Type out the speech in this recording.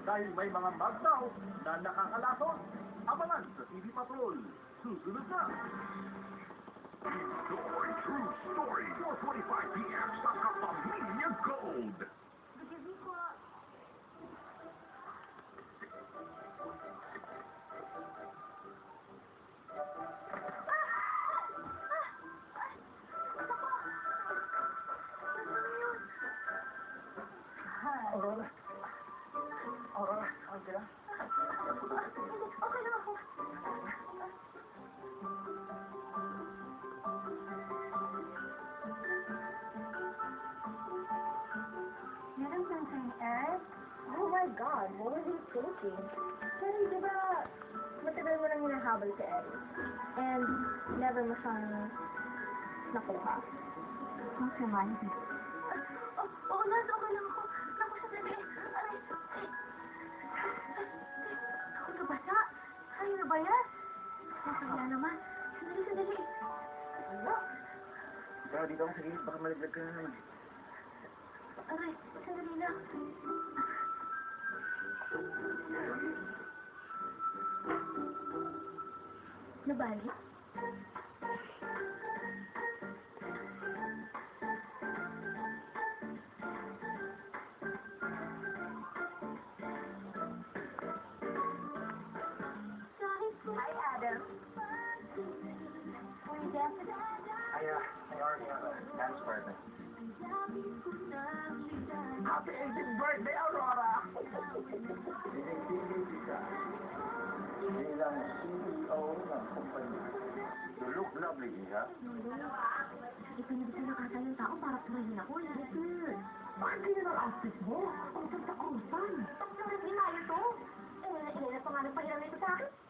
dahil may mga magdaw na nakakalason. Abangan sa TV Patrol. Susunod na. True Story, 4:45 p.m. sa Kapamilya Gold. Gabi po. Aurora. Aurora, okay lang? Okay lang ako. Meron something, Eric? Oh my God, what was he thinking? Pero di ba, matagal mo nang hinahabol si Eric. And never mo siyang nakuha. What's your mind? Oo, Naz, okay lang ako. Naku, sandali. Aray. Ako nabasa. Sa'yo na ba yan? Nakakaya naman. Sandali. Ano? Kaya dito ako sa gilid, baka malaglag ka na naman. Aray, sandali lang. Nabali? Hi, Adam. Are you dancing? I already have a dance partner. Happy 18th birthday, Aurora! Pinipili ka bilang CEO ng kumpanya. You look lovely, Iha. Ito na dito nakata yung tao para purahin ako, eh. Bakit ganyan ang outfit mo? Ang santa-kusan. Tapos na rin to. Eh, ilan na pangalan pa ilan nito sa akin?